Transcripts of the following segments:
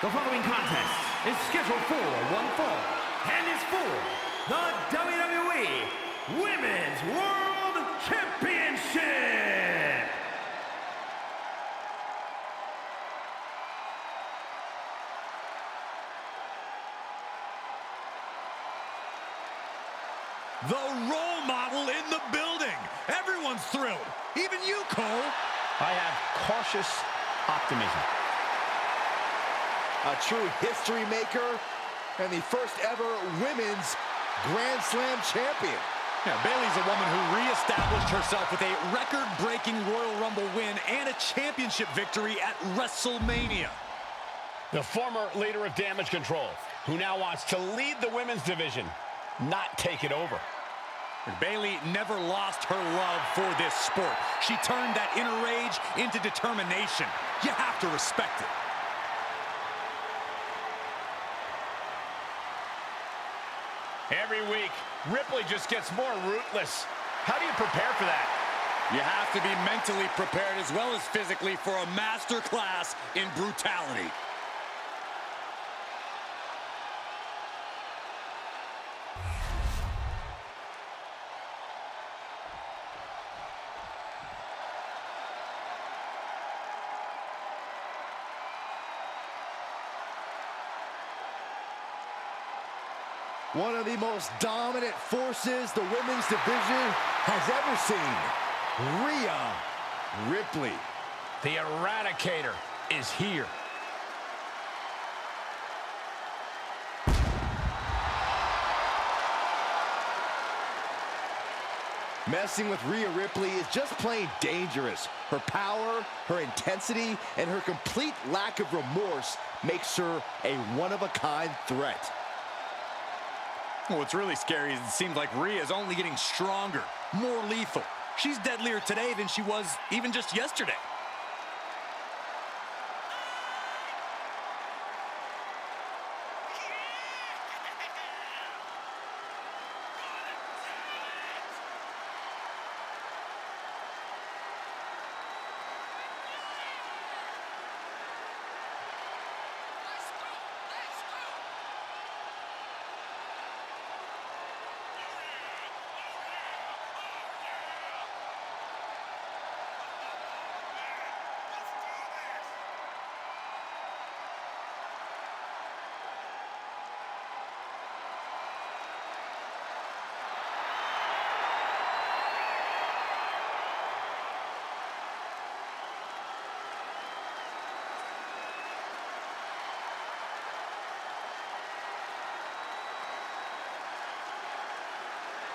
The following contest is scheduled for one fall and is for the WWE Women's World Championship. The role model in the building. Everyone's thrilled. Even you, Cole. I have cautious optimism. A true history maker and the first ever women's Grand Slam champion. Yeah, Bayley's a woman who reestablished herself with a record-breaking Royal Rumble win and a championship victory at WrestleMania. The former leader of Damage Control, who now wants to lead the women's division, not take it over. Bayley never lost her love for this sport. She turned that inner rage into determination. You have to respect it. Every week, Ripley just gets more ruthless. How do you prepare for that? You have to be mentally prepared as well as physically for a master class in brutality. One of the most dominant forces the women's division has ever seen. Rhea Ripley. The Eradicator is here. Messing with Rhea Ripley is just plain dangerous. Her power, her intensity, and her complete lack of remorse makes her a one-of-a-kind threat. What's really scary is it seems like Rhea's only getting stronger, more lethal. She's deadlier today than she was even just yesterday.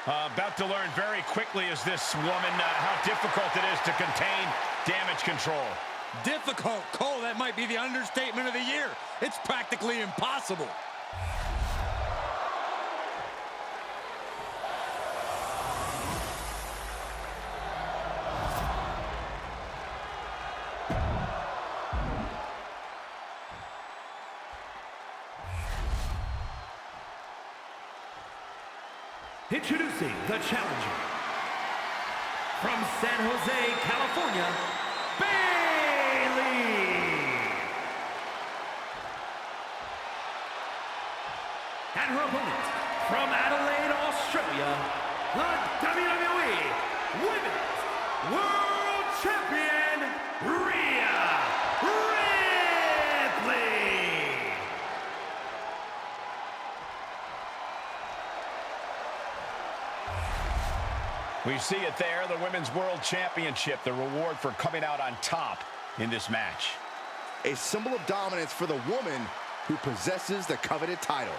About to learn very quickly is this woman how difficult it is to contain Damage Control. Difficult? Cole, that might be the understatement of the year. It's practically impossible. Introducing the challenger from San Jose, California, Bayley. And her opponent from Adelaide, Australia, the WWE Women's World Champion, Rhea Ripley. We see it there, the Women's World Championship, the reward for coming out on top in this match. A symbol of dominance for the woman who possesses the coveted title.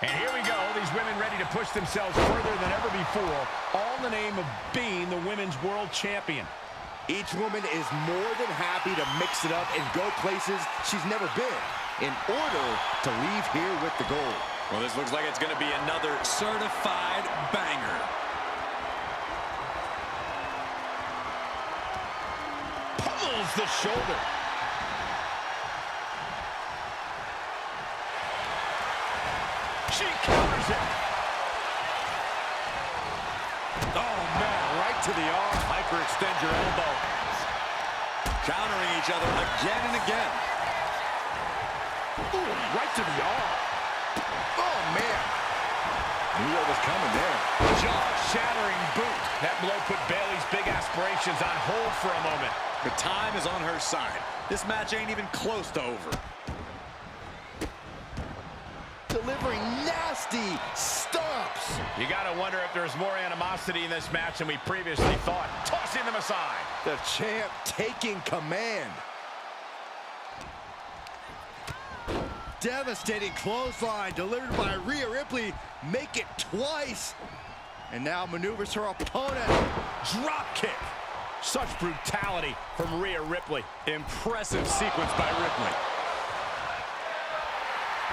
And here we go, these women ready to push themselves further than ever before, all in the name of being the Women's World Champion. Each woman is more than happy to mix it up and go places she's never been in order to leave here with the gold. Well, this looks like it's going to be another certified banger. Pummels the shoulder. She counters it. Oh, man, right to the arm. Hyperextend your elbow. Countering each other again and again. Ooh, right to the arm. Oh, man. Knew what was coming there. Jaw-shattering boot. That blow put Bayley's big aspirations on hold for a moment. The time is on her side. This match ain't even close to over. Delivering nasty stomps. You got to wonder if there's more animosity in this match than we previously thought. Tossing them aside. The champ taking command. Devastating clothesline delivered by Rhea Ripley. Make it twice. And now maneuvers her opponent. Drop kick. Such brutality from Rhea Ripley. Impressive sequence by Ripley.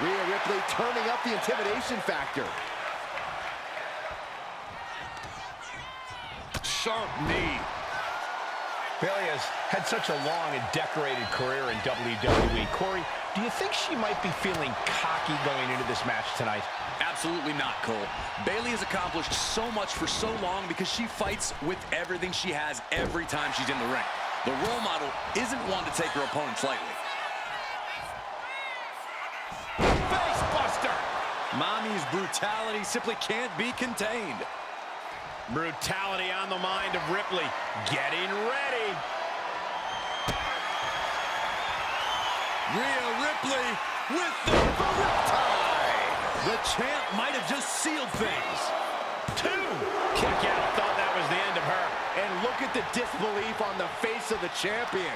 Rhea Ripley turning up the intimidation factor. Sharp knee. Bayley has had such a long and decorated career in WWE. Corey, do you think she might be feeling cocky going into this match tonight? Absolutely not, Cole. Bayley has accomplished so much for so long because she fights with everything she has every time she's in the ring. The role model isn't one to take her opponents lightly. Face buster! Mommy's brutality simply can't be contained. Brutality on the mind of Ripley. Getting ready. Rhea Ripley with the riptide. The champ might have just sealed things. 2. Kick out. Thought that was the end of her. And look at the disbelief on the face of the champion.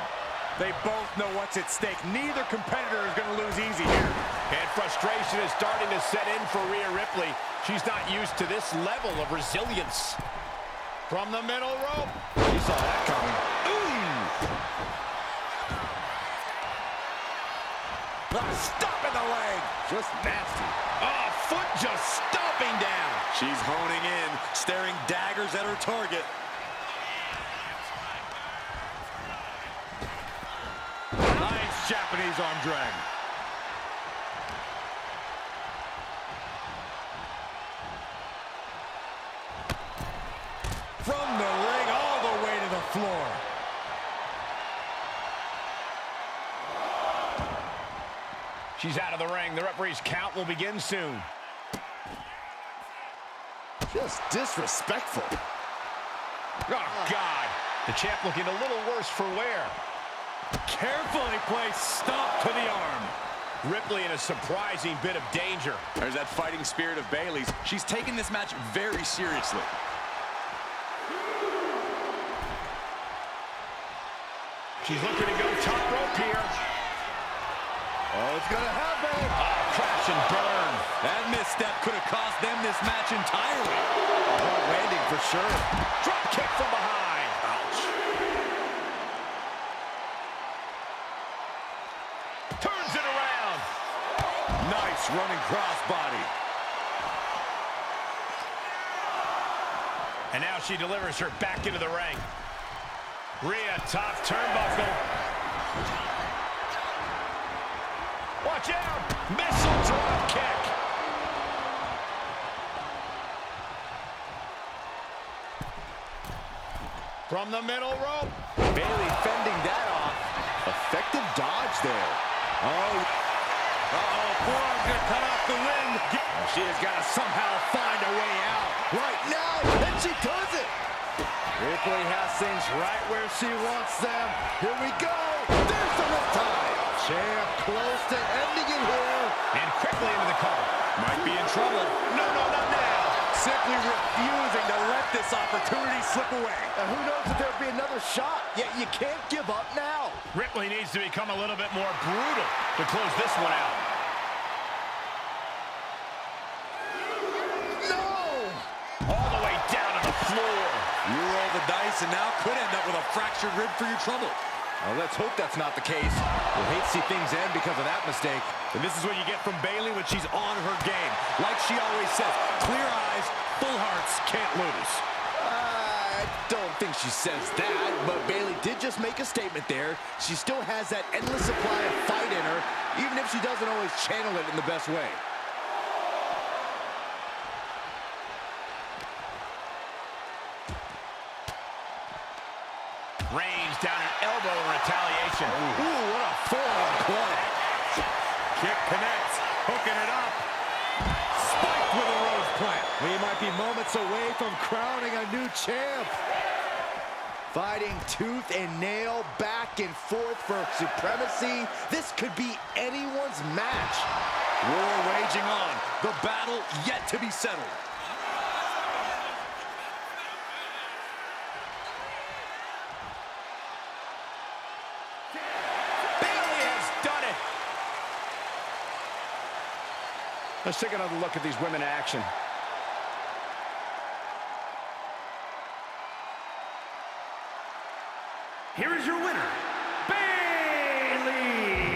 They both know what's at stake. Neither competitor is going to lose easy here. And frustration is starting to set in for Rhea Ripley. She's not used to this level of resilience. From the middle rope. She saw that coming. Stop in the leg. Just nasty. Oh, foot just stomping down. She's honing in, staring daggers at her target. Nice Japanese arm drag. From the ring all the way to the floor. She's out of the ring. The referee's count will begin soon. Just disrespectful. Oh, God. The champ looking a little worse for wear. Carefully placed stomp to the arm. Ripley in a surprising bit of danger. There's that fighting spirit of Bayley's. She's taking this match very seriously. She's looking to go top rope here. Oh, it's gonna happen. Oh, crash and burn. That misstep could have cost them this match entirely. A hard landing for sure. Drop kick from behind. Ouch. Turns it around. Nice running crossbody. And now she delivers her back into the ring. Rhea, top turnbuckle. Watch out! Missile drop kick. From the middle rope. Bayley fending that off. Effective dodge there. Oh, forearm gonna cut off the ring. She has got to somehow find a way out. Right now, and she does it. Ripley has things right where she wants them. Here we go. There's the riptide. Champ close to ending it here. And quickly into the cover. Might be in trouble. No, not now. Simply refusing to let this opportunity slip away. And who knows if there'll be another shot, yet you can't give up now. Ripley needs to become a little bit more brutal to close this one out. No! All the way down to the floor. You roll the dice and now could end up with a fractured rib for your trouble. Well, let's hope that's not the case. We'll hate to see things end because of that mistake. And this is what you get from Bayley when she's on her game. Like she always says, clear eyes, full hearts, can't lose. I don't think she says that, but Bayley did just make a statement there. She still has that endless supply of fight in her, even if she doesn't always channel it in the best way. Rains down an elbow in retaliation. Ooh, what a forearm club. Kick connects, hooking it up. Spiked with a rose plant. We might be moments away from crowning a new champ. Fighting tooth and nail, back and forth for supremacy. This could be anyone's match. War raging on. The battle yet to be settled. Bayley has done it. Let's take another look at these women in action. Here is your winner, Bayley.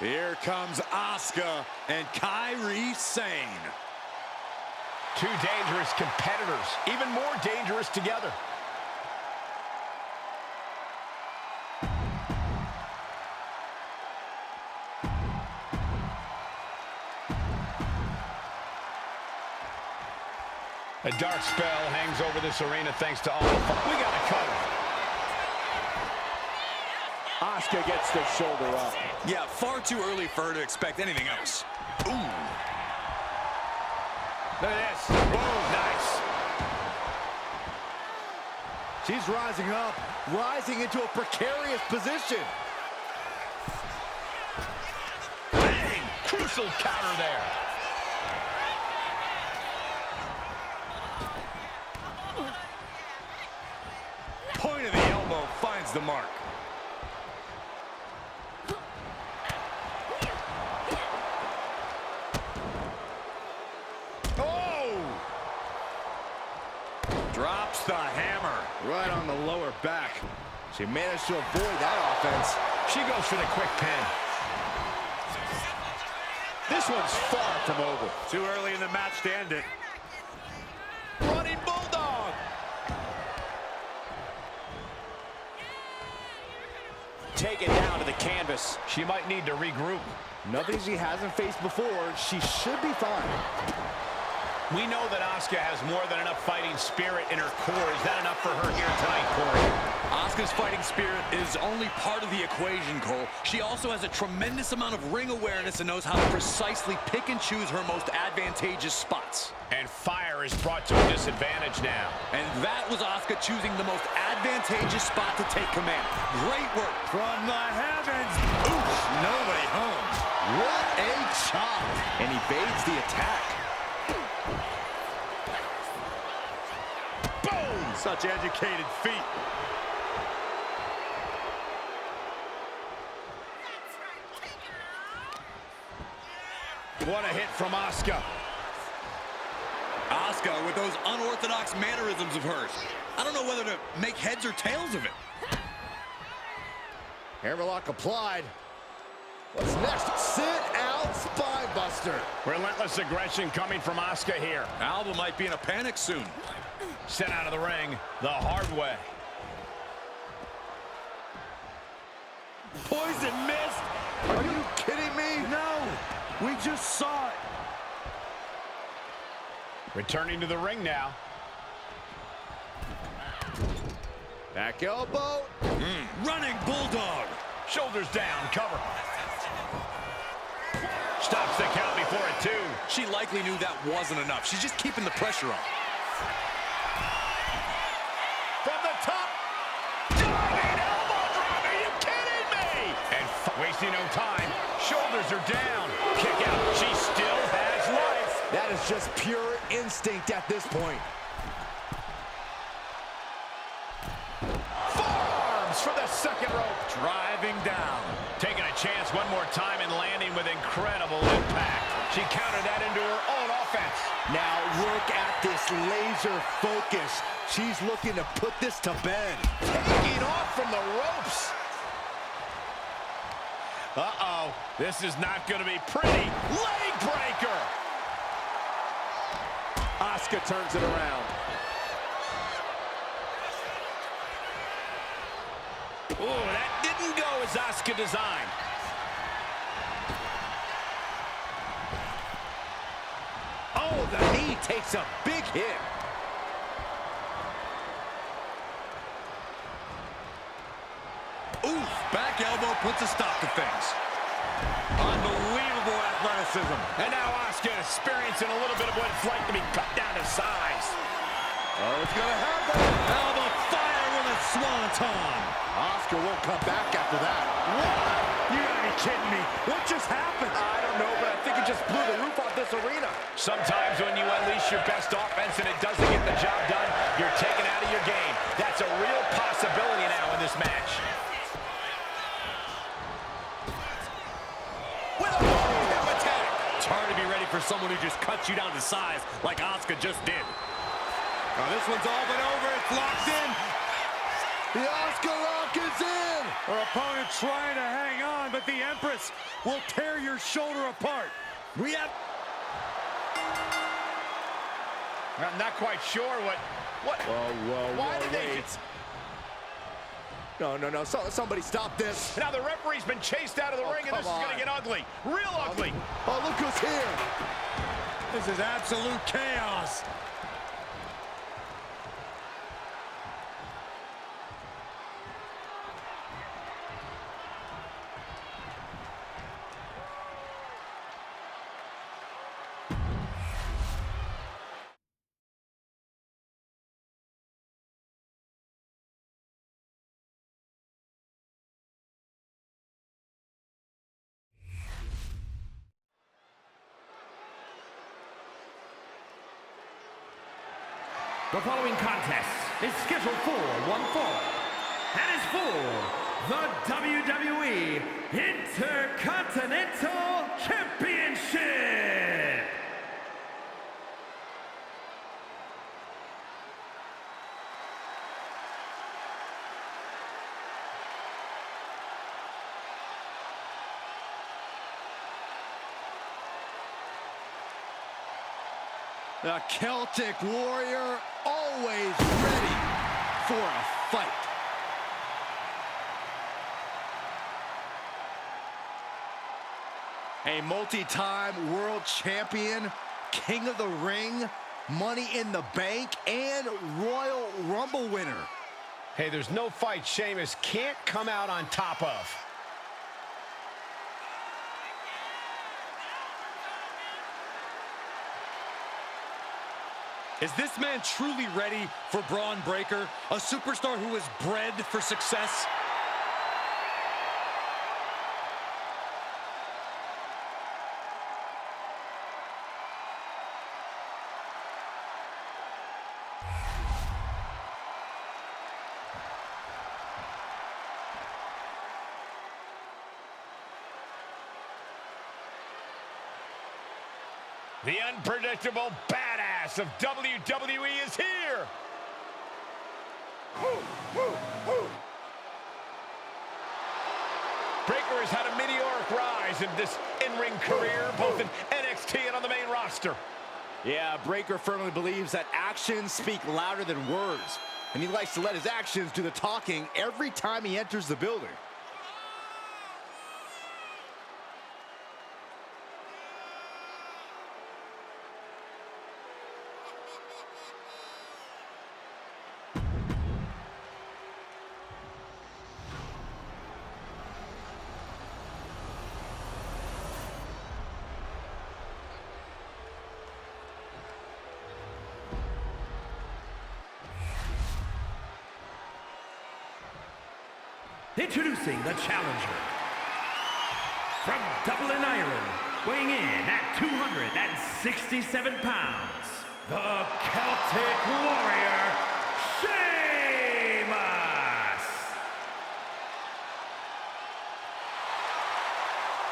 Here comes Asuka and Kairi Sane. Two dangerous competitors, even more dangerous together. A dark spell hangs over this arena thanks to all the fun. We got a cover. Asuka gets the shoulder up. Yeah, far too early for her to expect anything else. Ooh. Look at this. Boom. Nice. She's rising up, rising into a precarious position. Bang! Crucial counter there. Point of the elbow finds the mark. Drops the hammer. Right on the lower back. She managed to avoid that offense. She goes for the quick pin. This one's far from over. Too early in the match to end it. Running Bulldog. Taken down to the canvas. She might need to regroup. Nothing she hasn't faced before. She should be fine. We know that Asuka has more than enough fighting spirit in her core. Is that enough for her here tonight, Corey? Asuka's fighting spirit is only part of the equation, Cole. She also has a tremendous amount of ring awareness and knows how to precisely pick and choose her most advantageous spots. And fire is brought to a disadvantage now. And that was Asuka choosing the most advantageous spot to take command. Great work. From the heavens. Oof, nobody home. What a chop. And evades the attack. Boom! Such educated feet. What a hit from Asuka. Asuka with those unorthodox mannerisms of hers. I don't know whether to make heads or tails of it. Hammerlock applied. What's next? Sit out spine buster. Relentless aggression coming from Asuka here. Alba might be in a panic soon. Sent out of the ring the hard way. Poison mist. Are you kidding me? No, we just saw it. Returning to the ring now. Back elbow. Running Bulldog. Shoulders down, cover. Stops the count before a 2. She likely knew that wasn't enough. She's just keeping the pressure on. From the top. Diving elbow drop. Are you kidding me? And wasting no time. Shoulders are down. Kick out. She still has life. That is just pure instinct at this point. Forearms for the second rope. Driving down. Taking a chance one more time and landing with incredible impact. She countered that into her own offense. Now look at this laser focus. She's looking to put this to bed. Taking off from the ropes. Uh-oh, this is not going to be pretty. Leg breaker! Asuka turns it around. Oh, that didn't go as Asuka designed. Oh, the knee takes a big hit. Oof, back elbow puts a stop to things. Unbelievable athleticism. And now Asuka experiencing a little bit of what it's like to be cut down to size. Oh, it's gonna happen. Elbow fire with a swanton. Asuka won't come back after that. What? You gotta be kidding me. What just happened? I don't know, but I think it just blew the roof off this arena. Sometimes when you unleash your best offense and it doesn't get the job done, you're taken out of your game. That's a real possibility now in this match. With a hip attack. It's hard to be ready for someone who just cuts you down to size like Asuka just did. Oh, this one's all but over. It's locked in. The Asuka lock is in. Her opponent trying to hang on, but the Empress will tear your shoulder apart. We have... I'm not quite sure what... Why did they... No. Somebody stop this. Now the referee's been chased out of the ring, and this is going to get ugly. Real ugly. Oh, look who's here. This is absolute chaos. The following contest is scheduled for one fall and is for the WWE Intercontinental Championship. The Celtic Warrior always ready for a fight. A multi-time world champion, King of the Ring, Money in the Bank, and Royal Rumble winner. Hey, there's no fight Sheamus can't come out on top of. Is this man truly ready for Braun Breaker, a superstar who was bred for success? The unpredictable badass of WWE is here. Breaker has had a meteoric rise in this in-ring career, both in NXT and on the main roster. Yeah, Breaker firmly believes that actions speak louder than words, and he likes to let his actions do the talking every time he enters the building. Introducing the challenger. From Dublin, Ireland, weighing in at 267 pounds, the Celtic Warrior, Sheamus!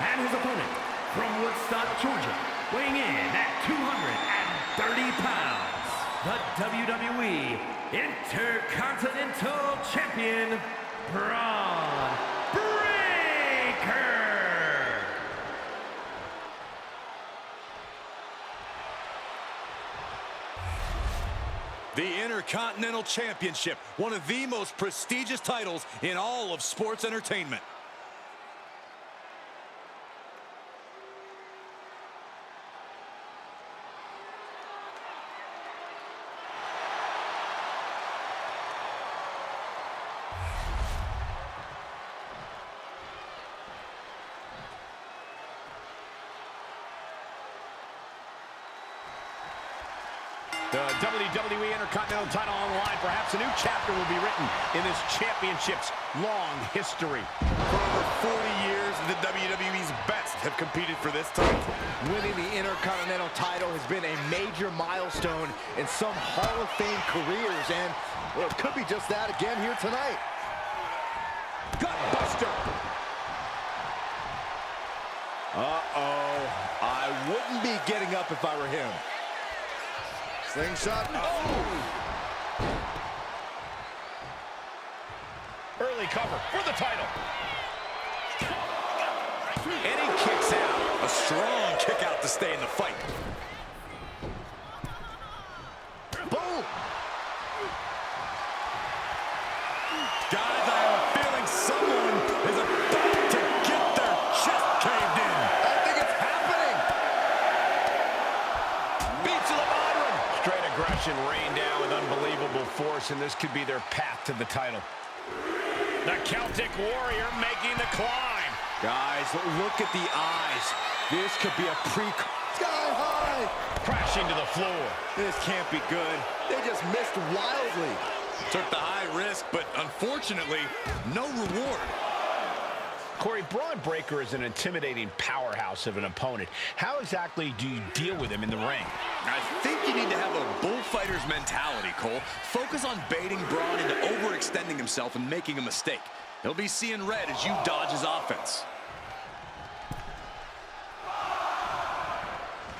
And his opponent, from Woodstock, Georgia, weighing in at 230 pounds, the WWE Intercontinental Champion, Braun Breaker! The Intercontinental Championship, one of the most prestigious titles in all of sports entertainment. The WWE Intercontinental title on the line. Perhaps a new chapter will be written in this championship's long history. For over 40 years, the WWE's best have competed for this title. Winning the Intercontinental title has been a major milestone in some Hall of Fame careers, and well, it could be just that again here tonight. Gutbuster. Uh-oh. I wouldn't be getting up if I were him. Slingshot. Oh! Early cover for the title. And he kicks out. A strong kick out to stay in the fight. Boom! Guys, I have a feeling someone is about to get their chest caved in. I think it's happening! Beats to the bottom. Straight aggression rained down with unbelievable force, and this could be their path to the title. The Celtic Warrior making the climb. Guys, look at the eyes. This could be a sky high. Crashing to the floor. This can't be good. They just missed wildly. Took the high risk, but unfortunately, no reward. Corey, Braun Breaker is an intimidating powerhouse of an opponent. How exactly do you deal with him in the ring? I think you need to have a bullfighter's mentality, Cole. Focus on baiting Braun into overextending himself and making a mistake. He'll be seeing red as you dodge his offense.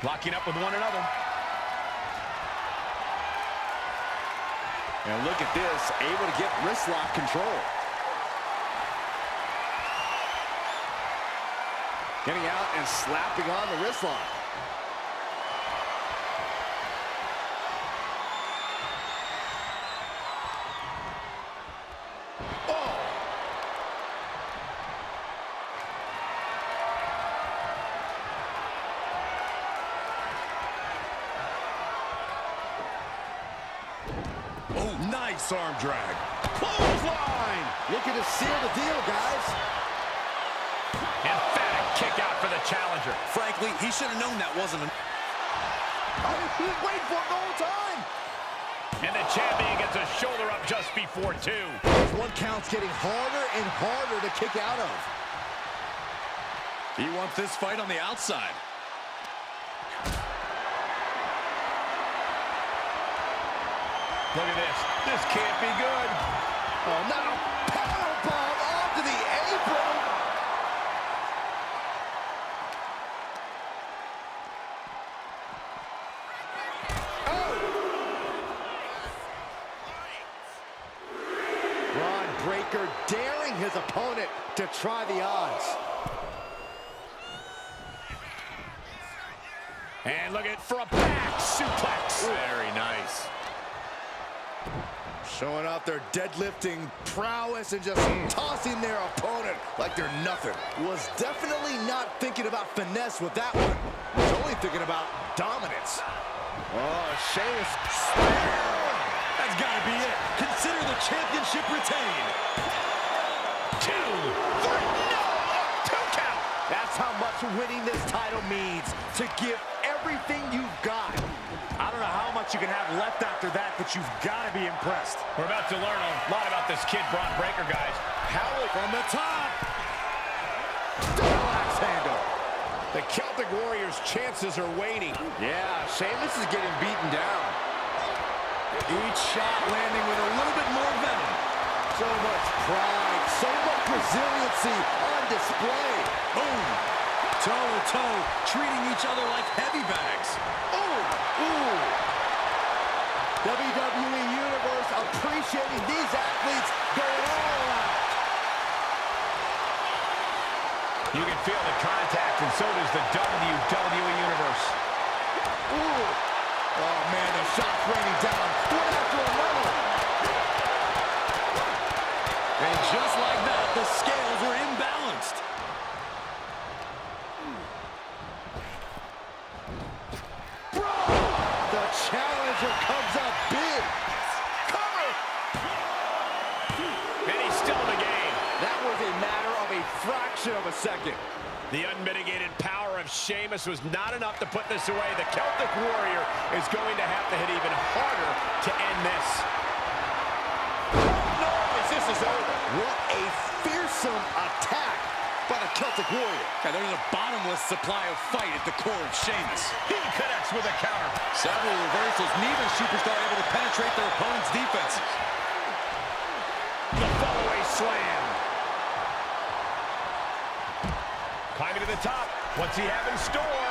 Locking up with one another. And look at this, able to get wrist lock control. Getting out and slapping on the wrist lock. Oh, nice arm drag. Clothesline! Looking to seal the deal, guys. Emphatic kick out for the challenger. Frankly, he should have known that wasn't a... He was waiting for it the whole time. And the champion gets a shoulder up just before 2. This one count's getting harder and harder to kick out of. He wants this fight on the outside. Look at this. This can't be good. Oh, now powerbomb onto the apron. Braun Breaker daring his opponent to try the odds. And look at for a back suplex. Very nice. Showing off their deadlifting prowess and just tossing their opponent like they're nothing. Was definitely not thinking about finesse with that one. Was only thinking about dominance. Oh, Sheamus. That's got to be it. Consider the championship retained. 2, 3, no! 2 count. That's how much winning this title means. To give everything you've got. I don't know how much you can have left after that, but you've got to be impressed. We're about to learn a lot about this kid, Braun Breaker, guys. Howell from the top. Double axe handle. The Celtic Warriors' chances are waning. Yeah, Sheamus is getting beaten down. Each shot landing with a little bit more venom. So much pride, so much resiliency on display. Boom. Toe-to-toe, treating each other like heavy bags. Ooh. WWE Universe appreciating these athletes going all out. You can feel the contact, and so does the WWE Universe. Ooh. Oh, man, the shot's raining down. One after fraction of a second. The unmitigated power of Sheamus was not enough to put this away. The Celtic Warrior is going to have to hit even harder to end this. This is over. What a fearsome attack by the Celtic Warrior. Yeah, there's a bottomless supply of fight at the core of Sheamus. He connects with a counter. Several reversals, neither superstar able to penetrate their opponent's defenses. The fallaway slam. Climbing to the top. What's he have in store?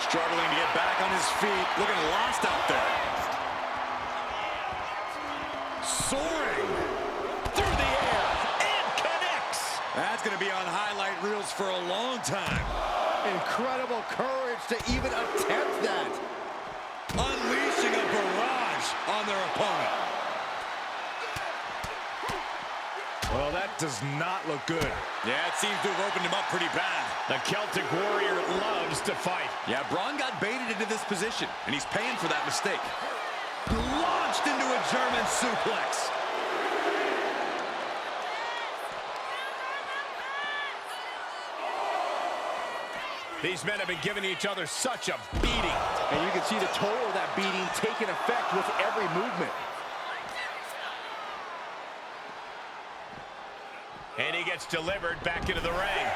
Struggling to get back on his feet. Looking lost out there. Soaring through the air. And connects. That's going to be on highlight reels for a long time. Incredible courage to even attempt that. Unleashing a barrage on their opponent. Well, that does not look good. Yeah, it seems to have opened him up pretty bad. The Celtic Warrior loves to fight. Yeah, Braun got baited into this position, and he's paying for that mistake. Launched into a German suplex. These men have been giving each other such a beating. And you can see the toll of that beating taking effect with every movement. And he gets delivered back into the ring.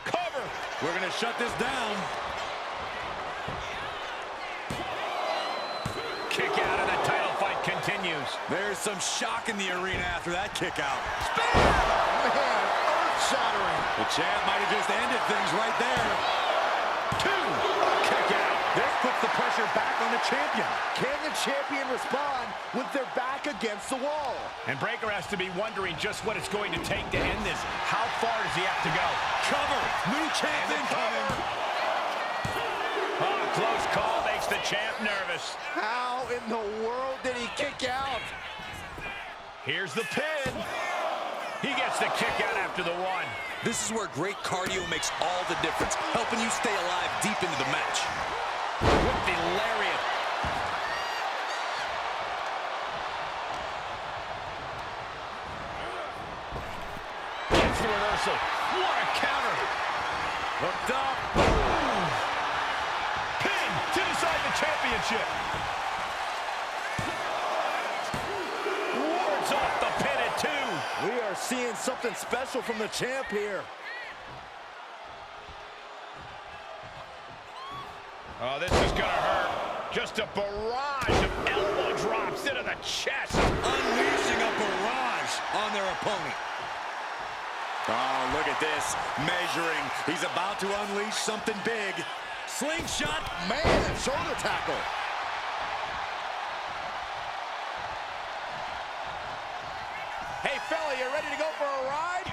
Cover. We're going to shut this down. Kick out and the title fight continues. There's some shock in the arena after that kick out. Man, earth-shattering. The champ might have just ended things right there. Kick out. This puts the pressure back on the champion. Can the champion respond with their back against the wall? And Breakker has to be wondering just what it's going to take to end this. How far does he have to go? Cover. New champ incoming. Oh, close call makes the champ nervous. How in the world did he kick out? Here's the pin. He gets the kick out after the one. This is where great cardio makes all the difference, helping you stay alive deep into the match. With the lariat. Gets the reversal. What a counter. Hooked up. Boom. Pin to decide the championship. Wards off the pin at 2. We are seeing something special from the champ here. Oh, this is gonna hurt. Just a barrage of elbow drops into the chest. Unleashing a barrage on their opponent. Oh, look at this. Measuring. He's about to unleash something big. Slingshot. Man, shoulder tackle. Hey, fella, you ready to go for a ride?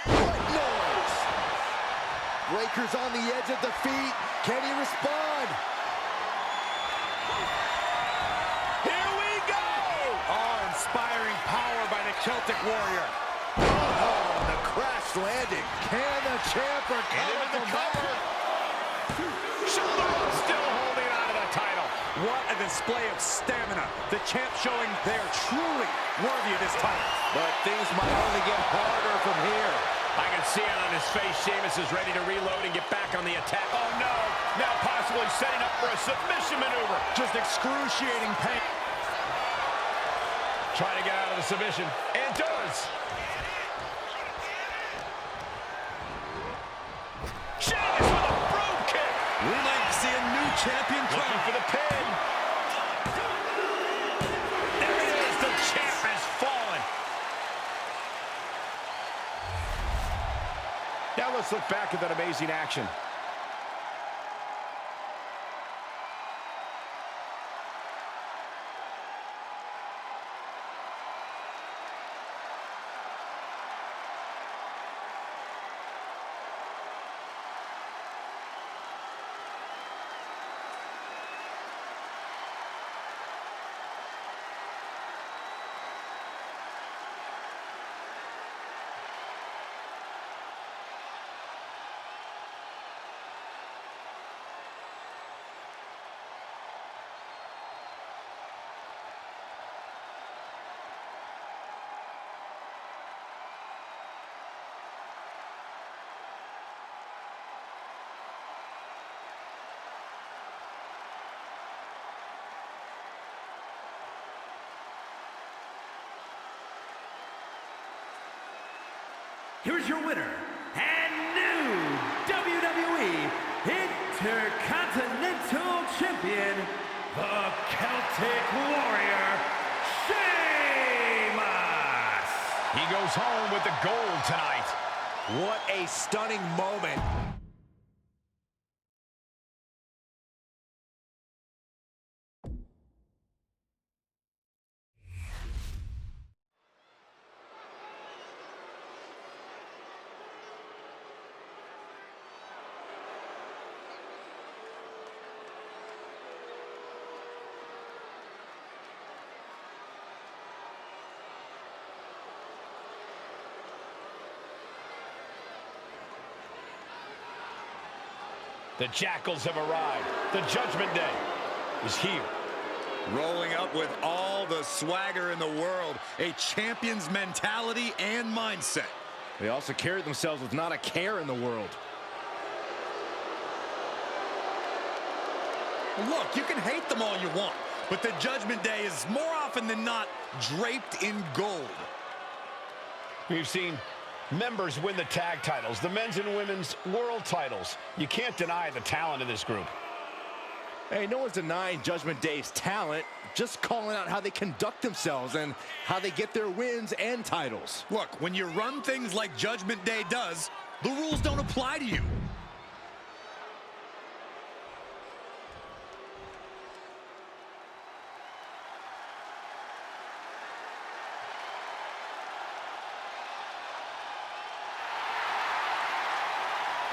What noise? Breaker's on the edge of the feet. Can he respond? Here we go! Awe-inspiring power by the Celtic Warrior. Oh, the crash landing. Can the champ recover Into the from cover. that? Shoulder up, still holding on to the title. What a display of stamina. The champ showing they are truly worthy of this title. But things might only get harder from here. I can see it on his face. Sheamus is ready to reload and get back on the attack. Oh, no. Now possibly setting up for a submission maneuver. Just excruciating pain. Trying to get out of the submission. And does. Sheamus with a broom kick. We like to see a new champion Looking crowned. for the pin. There it is. The champ has fallen. Now let's look back at that amazing action. here's your winner and new WWE Intercontinental Champion, the Celtic Warrior, Sheamus. He goes home with the gold tonight. What a stunning moment. The Jackals have arrived. The Judgment Day is here. Rolling up with all the swagger in the world, a champion's mentality and mindset. They also carry themselves with not a care in the world. Look, you can hate them all you want, but the Judgment Day is more often than not draped in gold. We've seen members win the tag titles, the men's and women's world titles. You can't deny the talent of this group. Hey, no one's denying Judgment Day's talent, just calling out how they conduct themselves and how they get their wins and titles. Look, when you run things like Judgment Day does, the rules don't apply to you.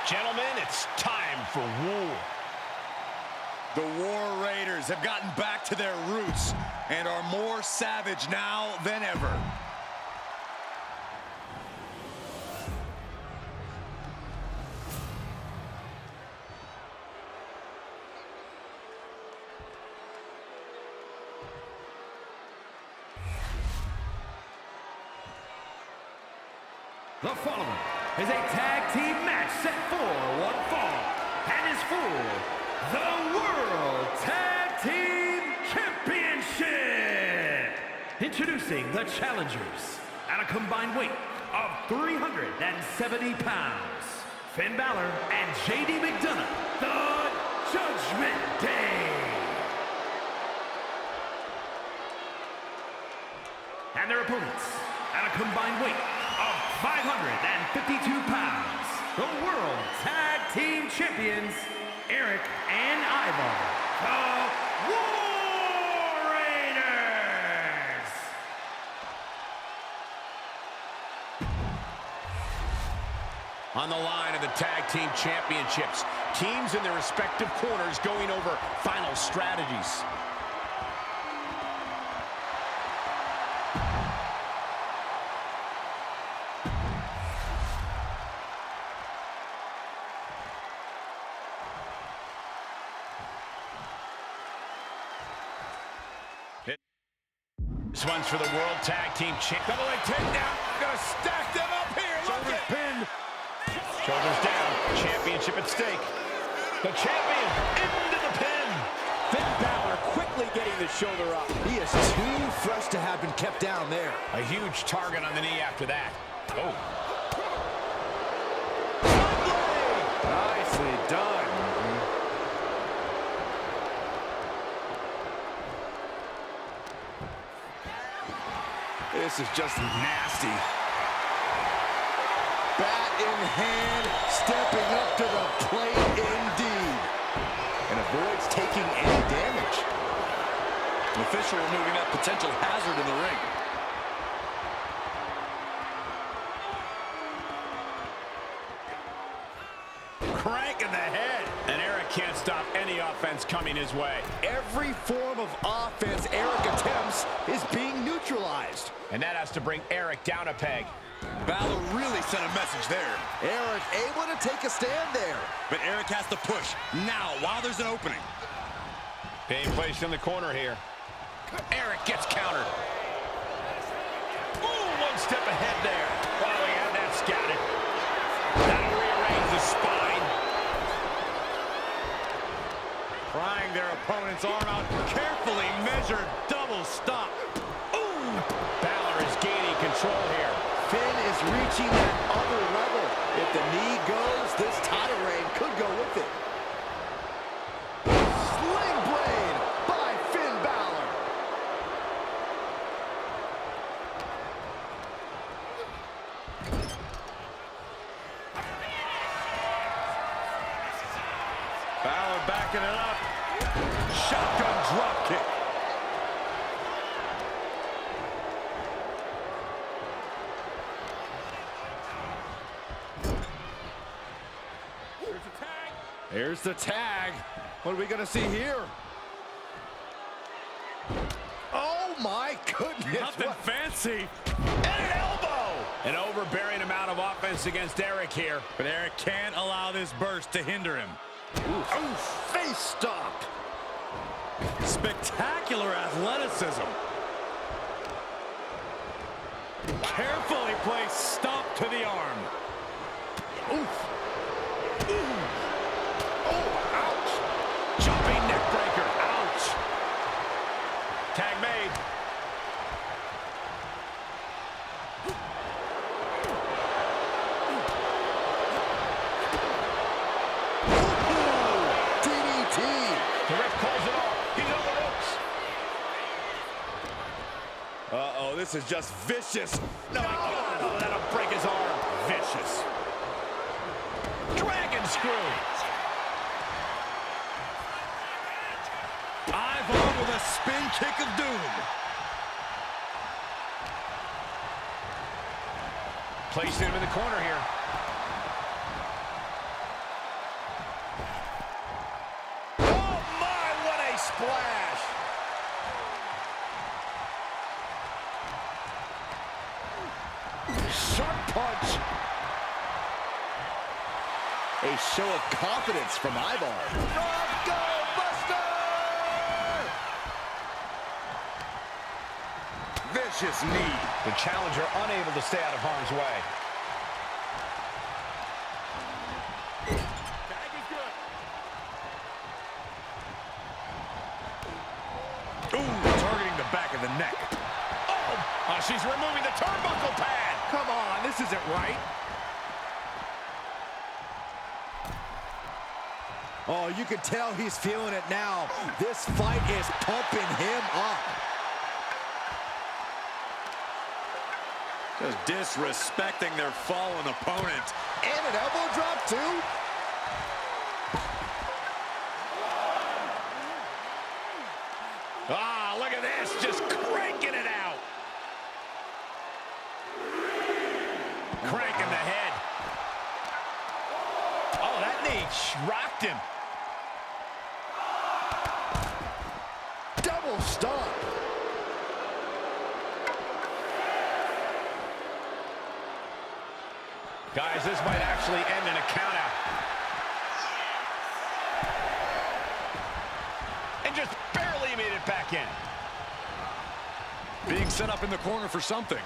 Gentlemen, it's time for war. The War Raiders have gotten back to their roots and are more savage now than ever. The following is a tag team match set for one fall and is for the World Tag Team Championship. Introducing the challengers at a combined weight of 370 pounds, Finn Balor and JD McDonough, the Judgment Day. And their opponents at a combined weight of 552 pounds, the World Tag Team Champions, Eric and Ivar, the War Raiders. On the line of the Tag Team Championships, teams in their respective corners going over final strategies. This one's for the World Tag Team Champ. Double leg takedown. Gonna stack them up here. Shoulders pinned. Shoulders down. Championship at stake. The champion into the pin. Finn Balor quickly getting the shoulder up. He is too fresh to have been kept down there. A huge target on the knee after that. Oh. Nicely done. This is just nasty. Bat in hand, stepping up to the plate indeed. And avoids taking any damage. An official removing that potential hazard in the ring. Crank in the head. And Eric can't stop any offense coming his way. Every form of offense Eric attempts is being neutralized. And that has to bring Eric down a peg. Balor really sent a message there. Eric able to take a stand there. But Eric has to push now while there's an opening. Being placed in the corner here. Eric gets countered. Ooh, one step ahead there. Oh, he had that scouted. That'll rearrange the spine. Prying their opponent's arm out. Carefully measured double stop. Ooh! Balor is gaining control here. Finn is reaching that other level. If the knee goes, this title reign could go with it. Sling blade by Finn Balor. Balor backing it up. Shotgun drop kick. Here's the tag. What are we going to see here? Oh, my goodness. Nothing fancy. And an elbow! An overbearing amount of offense against Eric here. But Eric can't allow this burst to hinder him. Oof. Face stop. Spectacular athleticism. Carefully placed stomp to the arm. Oof. Jumping neck breaker. Ouch. Tag made. DDT. The ref calls it off. He's on the ropes. Uh-oh, this is just vicious. No, oh, that'll break his arm. Vicious. Dragon screw. Ivar with a spin kick of doom. Placing him in the corner here. Oh my, what a splash. Sharp punch. A show of confidence from Ivar. Bronco Buster! Vicious knee. The challenger unable to stay out of harm's way. Ooh, targeting the back of the neck. Oh, she's removing the turnbuckle pad. Come on, this isn't right. Oh, you can tell he's feeling it now. This fight is pumping him up. Just disrespecting their fallen opponent. And an elbow drop, too. Ah, look at this, just cranking it out. Cranking the head. Oh, that knee rocked him. Double stomp. Guys, this might actually end in a countout. And just barely made it back in. Being set up in the corner for something.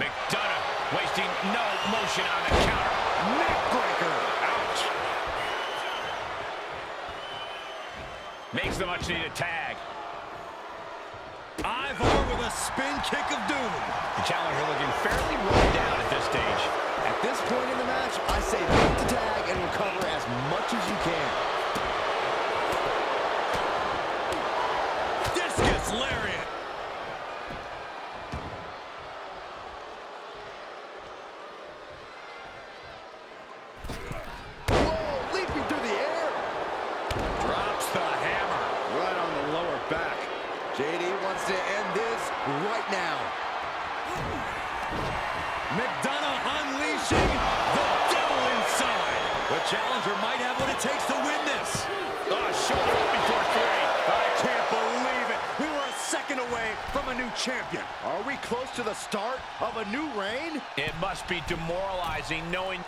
McDonough wasting no motion on the counter. Neckbreaker. Ouch. Makes the much-needed tag. Ivar with a spin kick of doom. The challenger looking fairly run down at this stage. At this point in the match, I say beat the tag and recover as much as you can. Discus lariat. Whoa, leaping through the air. Drops the hammer. Right on the lower back. JD wants to end this right now. McDonough unleashing the devil inside. The challenger might have what it takes to win this. Shoulder up before three. I can't believe it. We were a second away from a new champion. Are we close to the start of a new reign? It must be demoralizing knowing...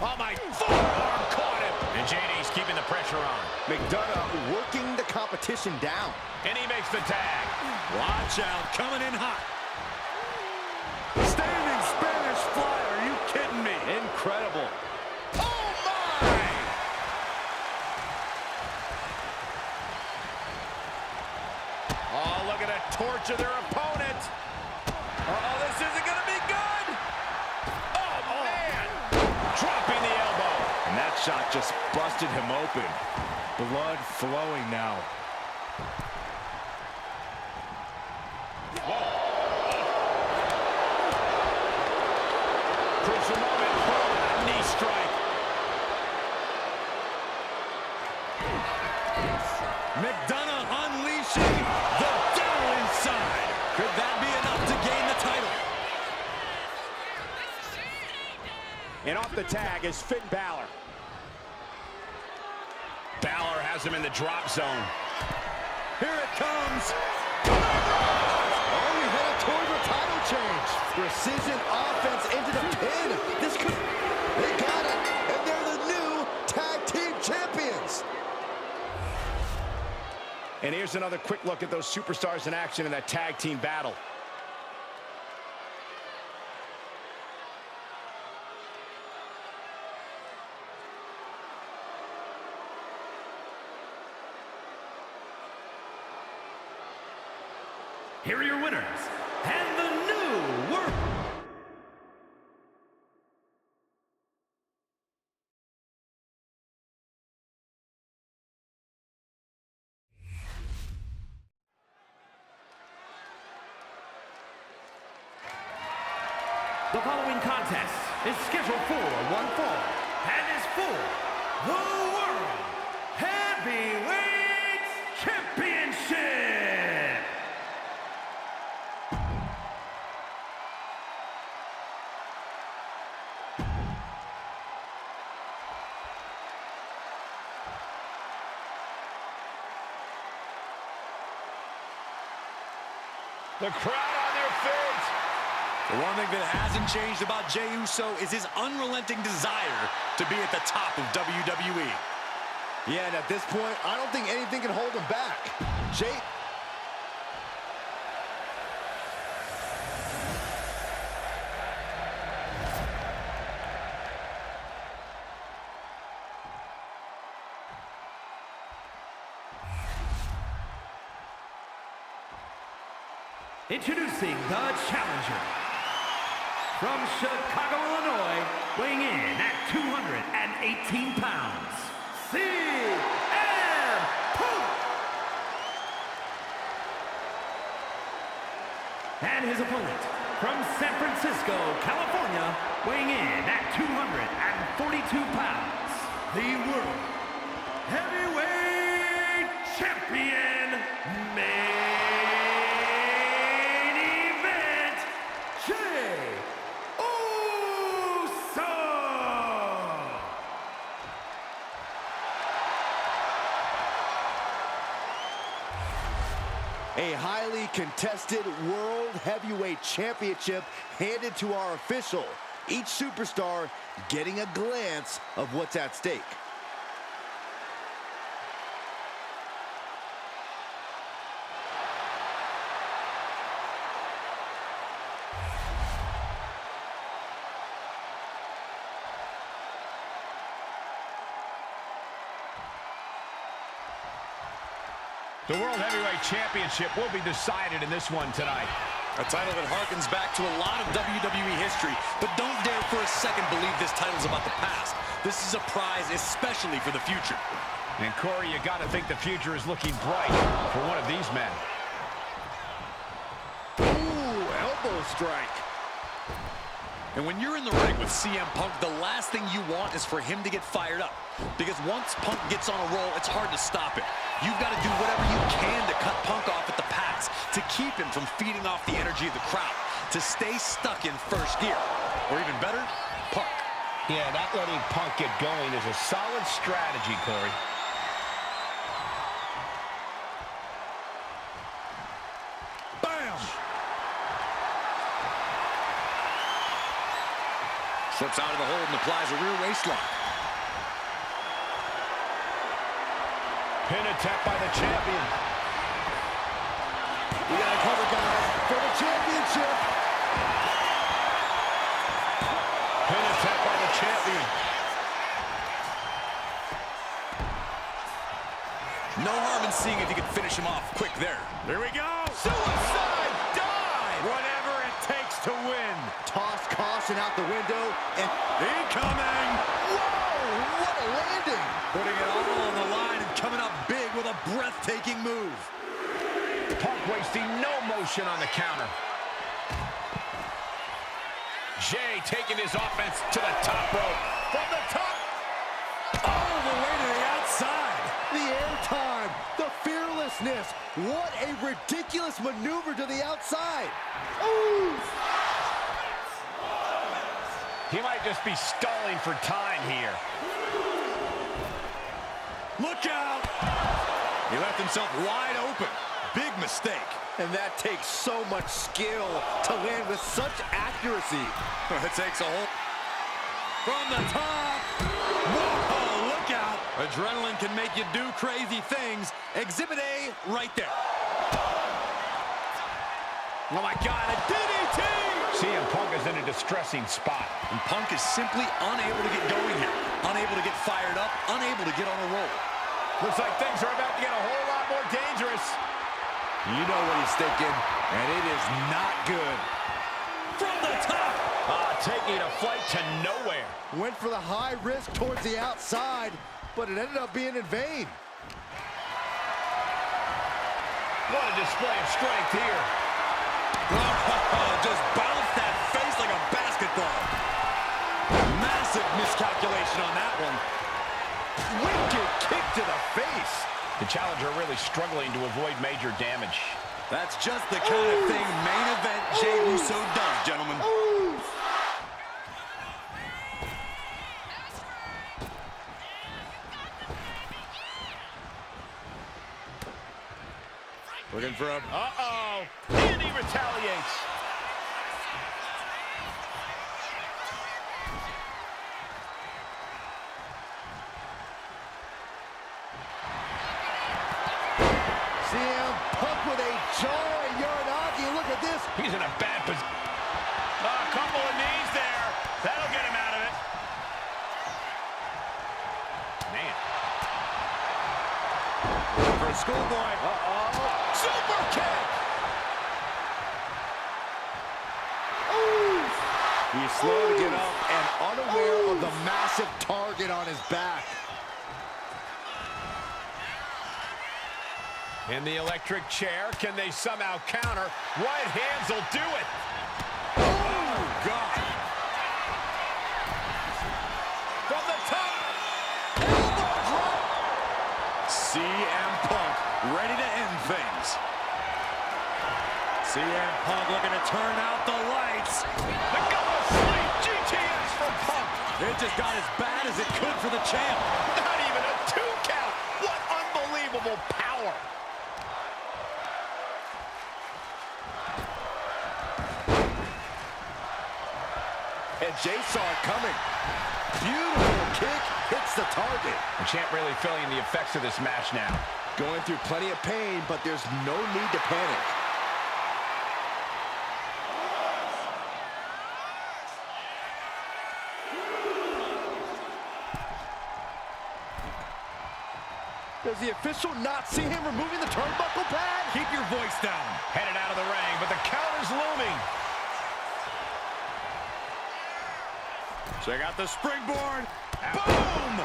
Oh, my forearm caught him. And JD's keeping the pressure on. McDonough working the competition down. And he makes the tag. Watch out, coming in hot. Standing Spanish fly, are you kidding me? Incredible. Oh, my! Oh, look at that torture their opponent. Uh-oh, this isn't going to be good. shot just busted him open. Blood flowing now. Crucial moment. Oh, knee strike. McDonough unleashing the devil inside. Could that be enough to gain the title? And off the tag is Finn Balor. Balor has him in the drop zone. Here it comes. Oh, we headed toward the title change. Precision offense into the pin. This could... They got it, and they're the new tag team champions. And here's another quick look at those superstars in action in that tag team battle. Here are your winners, and the new World... The following contest is scheduled for one fall and is for the World Heavyweight Championship. The crowd on their feet. The one thing that hasn't changed about Jey Uso is his unrelenting desire to be at the top of WWE. Yeah, and at this point, I don't think anything can hold him back. Jey... Introducing the challenger. From Chicago, Illinois, weighing in at 218 pounds, CM Punk! And his opponent, from San Francisco, California, weighing in at 242 pounds, the World Heavyweight Champion, A highly contested World Heavyweight Championship handed to our official. Each superstar getting a glance of what's at stake. The World Heavyweight Championship will be decided in this one tonight. A title that harkens back to a lot of WWE history, but don't dare for a second believe this title's about the past. This is a prize especially for the future. And Corey, you got to think the future is looking bright for one of these men. Ooh, elbow strike. And when you're in the ring with CM Punk, the last thing you want is for him to get fired up. Because once Punk gets on a roll, it's hard to stop it. You've got to do whatever you can to cut Punk off at the pass, to keep him from feeding off the energy of the crowd, to stay stuck in first gear. Or even better, Punk. Yeah, not letting Punk get going is a solid strategy, Corey. Bam! Slips out of the hold and applies a rear waist lock. Pin attempt by the champion. We got to cover, guys, for the championship. Pin attempt by the champion. No harm in seeing if you can finish him off quick there. Here we go. Suicide dive. Whatever it takes to win. Toss caution out the window, and Incoming. whoa, what a move. Punk wasting no motion on the counter. Jay taking his offense to the top rope. From the top. All the way to the outside. The airtime, the fearlessness. What a ridiculous maneuver to the outside. Ooh. He might just be stalling for time here. Look out! He left himself wide open. Big mistake. And that takes so much skill to land with such accuracy. It takes a whole... From the top! Whoa, look out! Adrenaline can make you do crazy things. Exhibit A, right there. Oh my God, a DDT! CM Punk is in a distressing spot. And Punk is simply unable to get going here. Unable to get fired up, unable to get on a roll. Looks like things are about to get a whole lot more dangerous. You know what he's thinking, and it is not good. From the top! Taking a flight to nowhere. Went for the high risk towards the outside, but it ended up being in vain. What a display of strength here. Just bounced that face like a basketball. Massive miscalculation on that one. Wicked kick to the face. The challenger really struggling to avoid major damage. That's just the kind of thing main event Jey Uso does, gentlemen. Looking for a... Uh-oh. And he retaliates. CM Punk with a jarring Uranagi. Look at this. He's in a bad position. A couple of knees there. That'll get him out of it. Man. For a schoolboy. Super kick. He's slow to get up and unaware of the massive target on his back. In the electric chair, can they somehow counter? Right hands will do it. Oh, God. From the top. Elbow drop. CM Punk ready to end things. CM Punk looking to turn out the lights. The double sleep GTS from Punk. It just got as bad as it could for the champ. Not even a 2 count. What unbelievable power. And Jay saw it coming. Beautiful kick hits the target. The champ really feeling the effects of this match now. Going through plenty of pain, but there's no need to panic. Does the official not see him removing the turnbuckle pad? Keep your voice down. Headed out of the ring, but the counter's looming. Check out the springboard. Boom!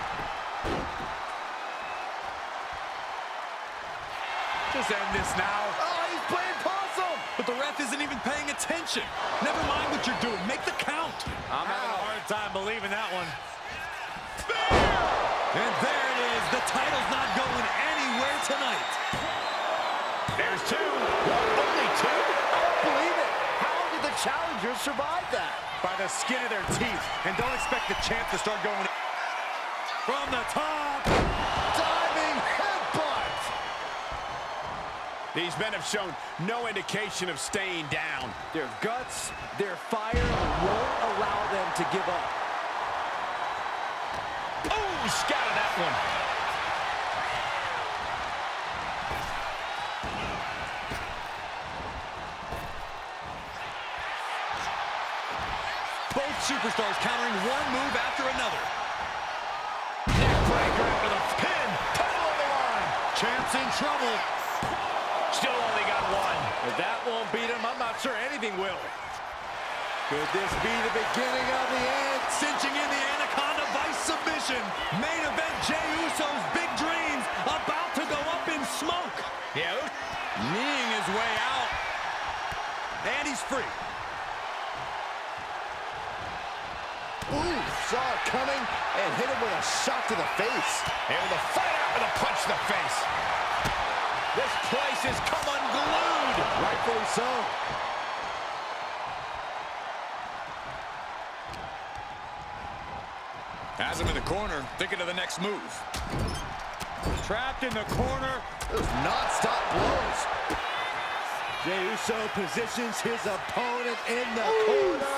Just end this now. Oh, he's playing possum. But the ref isn't even paying attention. Never mind what you're doing. Make the count. I'm having a hard time believing that one. And there it is. The title's not going anywhere tonight. There's 2. Only 2? I don't believe it. How did the challengers survive that? By the skin of their teeth. And don't expect the champ to start going from the top. Diving headbutt. These men have shown no indication of staying down. Their guts, their fire won't allow them to give up. Oh, scouted that one. Both superstars countering one move after another. Neckbreaker after the pin. Title on the line. Champ's in trouble. Still only got 1. If that won't beat him, I'm not sure anything will. Could this be the beginning of the end? Cinching in the Anaconda Vice submission. Main event Jey Uso's big dreams about to go up in smoke. Yeah. Kneeing his way out. And he's free. Ooh, saw it coming and hit him with a shot to the face. Able to fight out with a punch to the face. This place has come unglued. Rightfully so. Has him in the corner, thinking of the next move. Trapped in the corner. Those non-stop blows. Jey Uso positions his opponent in the corner.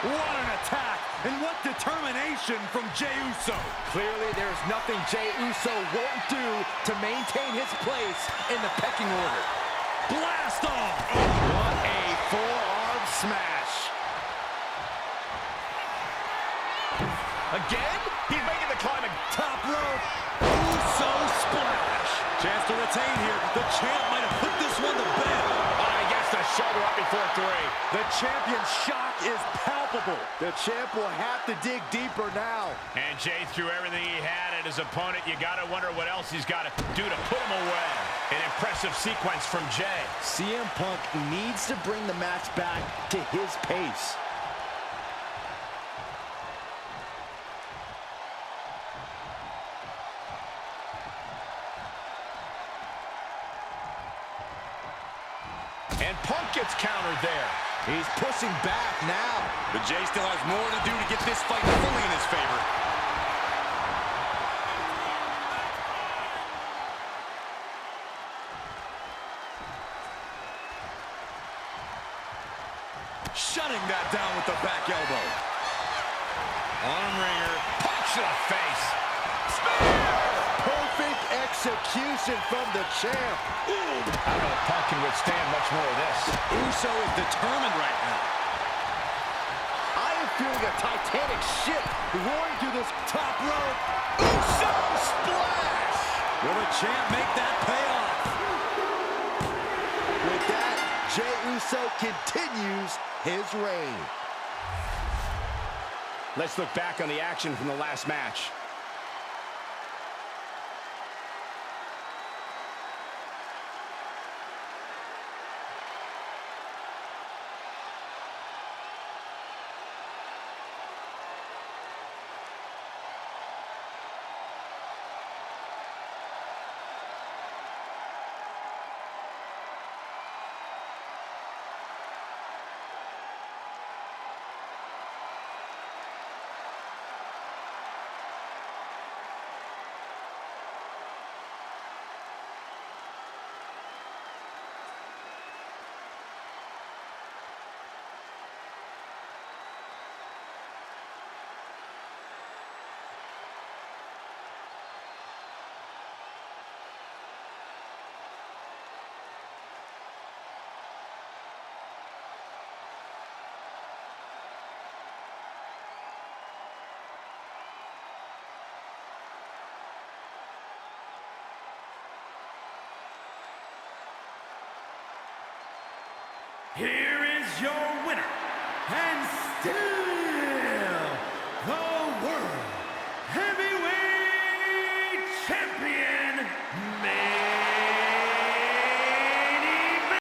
What an attack, and what determination from Jey Uso. Clearly, there's nothing Jey Uso won't do to maintain his place in the pecking order. Blast off! What a forearm smash. Again? He's making the climb. Top rope. Uso splash. Chance to retain here. The champ might have put this one to bed. Gets the shoulder up before 3. The champion's shock is palpable. The champ will have to dig deeper now. And Jey threw everything he had at his opponent. You got to wonder what else he's got to do to put him away. An impressive sequence from Jey. CM Punk needs to bring the match back to his pace. And Punk gets countered there. He's pushing back now. But Jey still has more to do to get this fight fully in his favor. Shutting that down with the back elbow. Arm wringer. Punch to the face. Perfect execution from the champ. I don't know if Punk can withstand much more of this. Uso is determined right now. I am feeling a Titanic ship roaring through this top rope. Uso splash! Will the champ make that pay off? With that, Jey Uso continues his reign. Let's look back on the action from the last match. Here is your winner, and still